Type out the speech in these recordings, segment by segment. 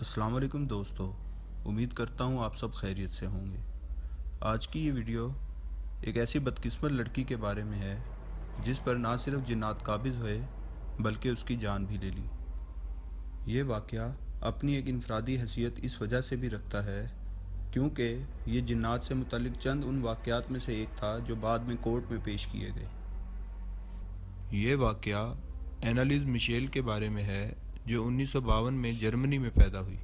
السلام علیکم دوستو، امید کرتا ہوں آپ سب خیریت سے ہوں گے۔ آج کی یہ ویڈیو ایک ایسی بدقسمت لڑکی کے بارے میں ہے جس پر نہ صرف جنات قابض ہوئے بلکہ اس کی جان بھی لے لی۔ یہ واقعہ اپنی ایک انفرادی حیثیت اس وجہ سے بھی رکھتا ہے کیونکہ یہ جنات سے متعلق چند ان واقعات میں سے ایک تھا جو بعد میں کورٹ میں پیش کیے گئے۔ یہ واقعہ اینالیز میشیل کے بارے میں ہے جو 1952 میں جرمنی میں پیدا ہوئی۔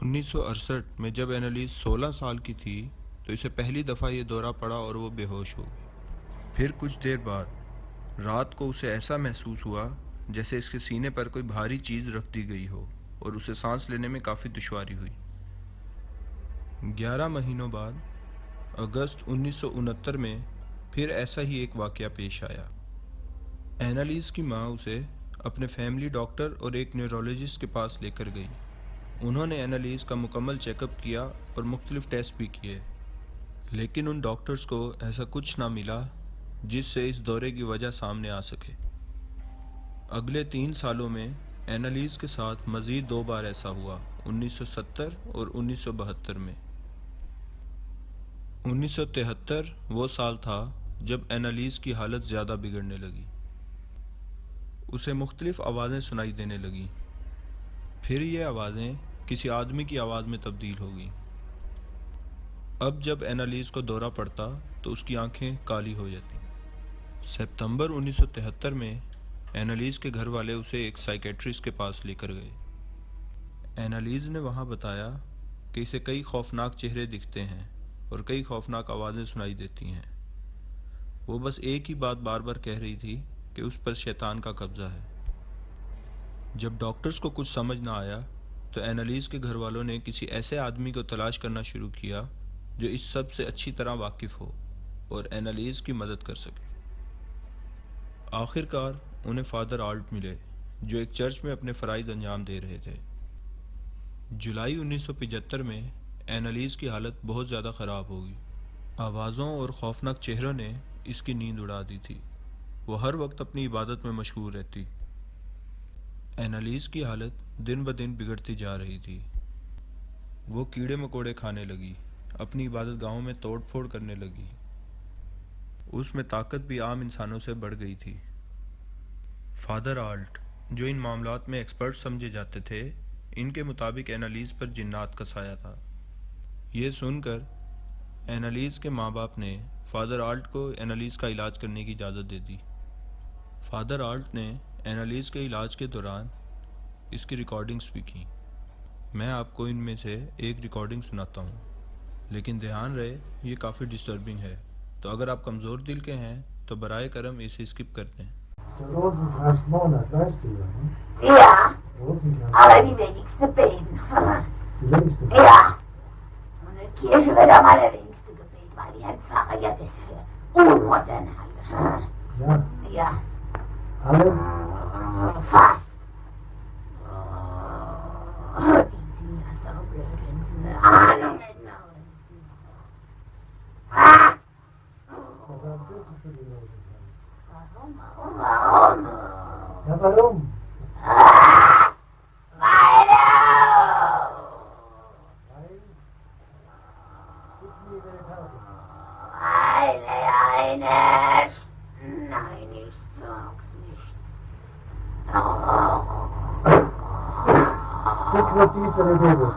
1968 میں جب اینالیز 16 سال کی تھی تو اسے پہلی دفعہ یہ دورہ پڑا اور وہ بے ہوش ہو گئی۔ پھر کچھ دیر بعد رات کو اسے ایسا محسوس ہوا جیسے اس کے سینے پر کوئی بھاری چیز رکھ دی گئی ہو اور اسے سانس لینے میں کافی دشواری ہوئی۔ 11 مہینوں بعد اگست 1969 میں پھر ایسا ہی ایک واقعہ پیش آیا۔ اینالیز کی ماں اسے اپنے فیملی ڈاکٹر اور ایک نیورولوجسٹ کے پاس لے کر گئی۔ انہوں نے اینالیز کا مکمل چیک اپ کیا اور مختلف ٹیسٹ بھی کیے، لیکن ان ڈاکٹرز کو ایسا کچھ نہ ملا جس سے اس دورے کی وجہ سامنے آ سکے۔ اگلے 3 سالوں میں اینالیز کے ساتھ مزید 2 بار ایسا ہوا، 1970 اور 1972 میں۔ 1973 وہ سال تھا جب اینالیز کی حالت زیادہ بگڑنے لگی۔ اسے مختلف آوازیں سنائی دینے لگیں، پھر یہ آوازیں کسی آدمی کی آواز میں تبدیل ہو گئیں۔ اب جب اینالیز کو دورہ پڑتا تو اس کی آنکھیں کالی ہو جاتی۔ ستمبر 1973 میں اینالیز کے گھر والے اسے ایک سائیکیٹرسٹ کے پاس لے کر گئے۔ اینالیز نے وہاں بتایا کہ اسے کئی خوفناک چہرے دکھتے ہیں اور کئی خوفناک آوازیں سنائی دیتی ہیں۔ وہ بس ایک ہی بات بار بار کہہ رہی تھی کہ اس پر شیطان کا قبضہ ہے۔ جب ڈاکٹرز کو کچھ سمجھ نہ آیا تو اینالیز کے گھر والوں نے کسی ایسے آدمی کو تلاش کرنا شروع کیا جو اس سب سے اچھی طرح واقف ہو اور اینالیز کی مدد کر سکے۔ آخر کار انہیں فادر آلٹ ملے جو ایک چرچ میں اپنے فرائض انجام دے رہے تھے۔ جولائی 1975 میں اینالیز کی حالت بہت زیادہ خراب ہو گئی۔ آوازوں اور خوفناک چہروں نے اس کی نیند اڑا دی تھی۔ وہ ہر وقت اپنی عبادت میں مشغول رہتی۔ اینالیز کی حالت دن بدن بگڑتی جا رہی تھی۔ وہ کیڑے مکوڑے کھانے لگی، اپنی عبادت گاہوں میں توڑ پھوڑ کرنے لگی۔ اس میں طاقت بھی عام انسانوں سے بڑھ گئی تھی۔ فادر آلٹ جو ان معاملات میں ایکسپرٹ سمجھے جاتے تھے، ان کے مطابق اینالیز پر جنات کا سایہ تھا۔ یہ سن کر اینالیز کے ماں باپ نے فادر آلٹ کو اینالیز کا علاج کرنے کی اجازت دے دی۔ فادر آلٹ نے اینالیز کے علاج کے دوران اس کی ریکارڈنگز بھی کی۔ میں آپ کو ان میں سے ایک ریکارڈنگ سناتا ہوں، لیکن دھیان رہے یہ کافی ڈسٹربنگ ہے، تو اگر آپ کمزور دل کے ہیں تو برائے کرم اسے اسکپ کر دیں۔ Rosenkranzmonat, weißt du ja, ne? Ja, aber die wenigste beten. Die wenigste beten? Ja. Und in Kirche wird am allerwenigsten gebetet, weil die Herr Pfarrer ja das für unmodern halten. Ja. Ja. Alle? Fast. Die sind ja so blöd, wenn sie eine Ahnung hätten. Warum betest du die Rosenkranz? Warum? Ja, warum? Weil? Gib mir deine Karte. Weil eine... Nein, ich sag's nicht. Gib mir diese Rede.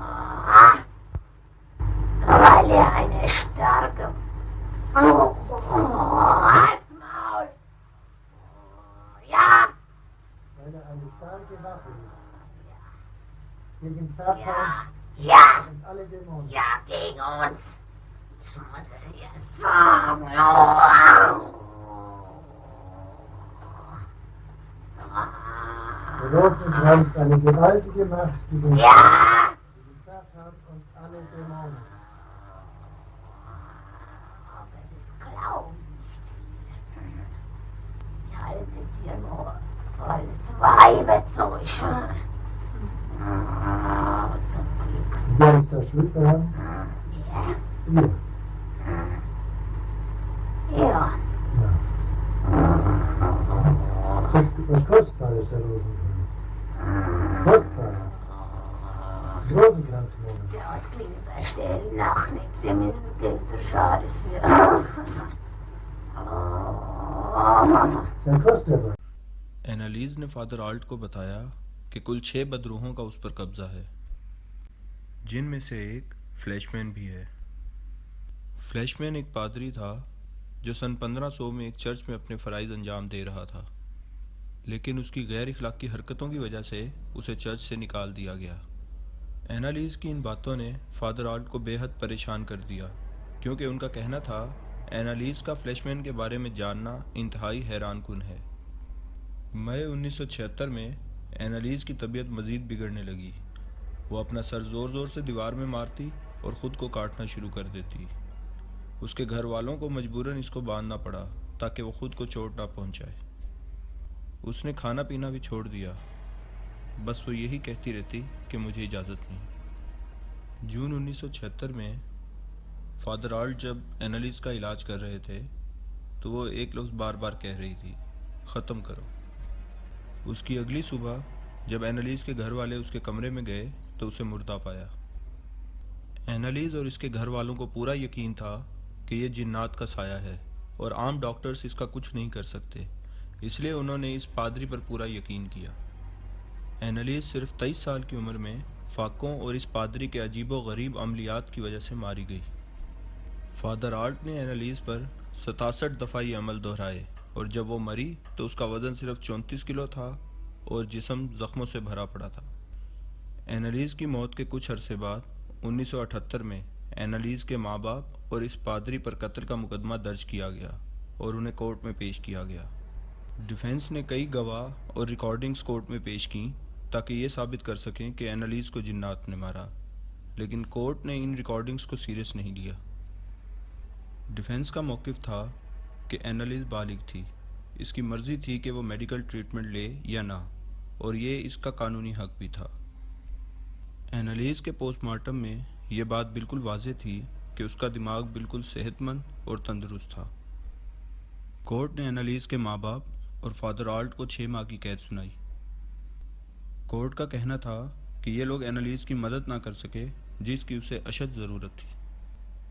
Weil eine starke... Halsmaul! Ja! Weil eine starke Waffe ist. Ja. Gegen Satan ja. Und alle Dämonen. Ja, gegen uns. Ich muss dir sagen. Der Rosenkranz ist eine gewaltige Macht gegen Satan und alle Dämonen. Weibezeug. Wer ist da schuld daran? Ihr. Ja. Was Kostbares, der Rosenkranz. Kostbar. Klinge bei Stellen nach nichts, ihr Mrs. Geld so schade für. اینالیز نے father alt کو بتایا کہ کل 6 بدروحوں کا اس پر قبضہ ہے، جن میں سے ایک فلیش مین بھی ہے۔ فلیش مین ایک پادری تھا جو سن 1500 میں ایک چرچ میں اپنے فرائض انجام دے رہا تھا، لیکن اس کی غیر اخلاقی حرکتوں کی وجہ سے اسے چرچ سے نکال دیا گیا۔ اینالیز کی ان باتوں نے فادر آلٹ کو بے حد پریشان کر دیا، کیونکہ ان کا کہنا تھا اینالیز کا فلیش مین کے بارے میں جاننا انتہائی حیران کن ہے۔ مئی 1976 میں اینالیز کی طبیعت مزید بگڑنے لگی۔ وہ اپنا سر زور زور سے دیوار میں مارتی اور خود کو کاٹنا شروع کر دیتی۔ اس کے گھر والوں کو مجبوراً اس کو باندھنا پڑا تاکہ وہ خود کو چوٹ نہ پہنچائے۔ اس نے کھانا پینا بھی چھوڑ دیا، بس وہ یہی کہتی رہتی کہ مجھے اجازت نہیں۔ جون 1976 میں فادر آلٹ جب اینالیز کا علاج کر رہے تھے تو وہ ایک لفظ بار بار کہہ رہی تھی، ختم کرو۔ اس کی اگلی صبح جب اینالیز کے گھر والے اس کے کمرے میں گئے تو اسے مردہ پایا۔ اینالیز اور اس کے گھر والوں کو پورا یقین تھا کہ یہ جنات کا سایہ ہے اور عام ڈاکٹرز اس کا کچھ نہیں کر سکتے، اس لیے انہوں نے اس پادری پر پورا یقین کیا۔ اینالیز صرف 23 سال کی عمر میں فاقوں اور اس پادری کے عجیب و غریب عملیات کی وجہ سے ماری گئی۔ فادر آلٹ نے اینالیز پر 67 دفعہ یہ عمل دہرائے اور جب وہ مری تو اس کا وزن صرف 34 کلو تھا اور جسم زخموں سے بھرا پڑا تھا۔ اینالیز کی موت کے کچھ عرصے بعد 1978 میں اینالیز کے ماں باپ اور اس پادری پر قتل کا مقدمہ درج کیا گیا اور انہیں کورٹ میں پیش کیا گیا۔ ڈیفنس نے کئی گواہ اور ریکارڈنگز کورٹ میں پیش کیں تاکہ یہ ثابت کر سکیں کہ اینالیز کو جنات نے مارا، لیکن کورٹ نے ان ریکارڈنگز کو سیریس نہیں لیا۔ ڈیفنس کا موقف تھا کہ اینالیز بالغ تھی، اس کی مرضی تھی کہ وہ میڈیکل ٹریٹمنٹ لے یا نہ، اور یہ اس کا قانونی حق بھی تھا۔ اینالیز کے پوسٹ مارٹم میں یہ بات بالکل واضح تھی کہ اس کا دماغ بالکل صحت مند اور تندرست تھا۔ کورٹ نے اینالیز کے ماں باپ اور فادر آلٹ کو 6 ماہ کی قید سنائی۔ کورٹ کا کہنا تھا کہ یہ لوگ اینالیز کی مدد نہ کر سکے جس کی اسے اشد ضرورت تھی۔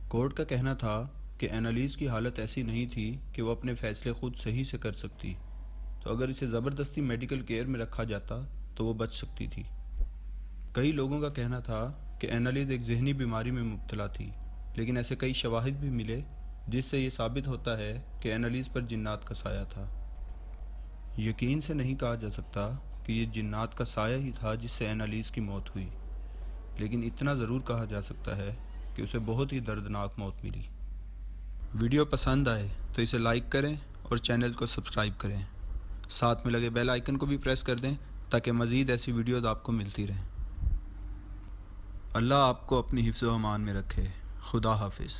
کورٹ کا کہنا تھا کہ اینالیز کی حالت ایسی نہیں تھی کہ وہ اپنے فیصلے خود صحیح سے کر سکتی، تو اگر اسے زبردستی میڈیکل کیئر میں رکھا جاتا تو وہ بچ سکتی تھی۔ کئی لوگوں کا کہنا تھا کہ اینالیز ایک ذہنی بیماری میں مبتلا تھی، لیکن ایسے کئی شواہد بھی ملے جس سے یہ ثابت ہوتا ہے کہ اینالیز پر جنات کا سایہ تھا۔ یقین سے نہیں کہا جا سکتا کہ یہ جنات کا سایہ ہی تھا جس سے اینالیز کی موت ہوئی، لیکن اتنا ضرور کہا جا سکتا ہے کہ اسے بہت ہی دردناک موت ملی۔ ویڈیو پسند آئے تو اسے لائک کریں اور چینل کو سبسکرائب کریں، ساتھ میں لگے بیل آئیکن کو بھی پریس کر دیں تاکہ مزید ایسی ویڈیوز آپ کو ملتی رہیں۔ اللہ آپ کو اپنی حفظ و امان میں رکھے۔ خدا حافظ۔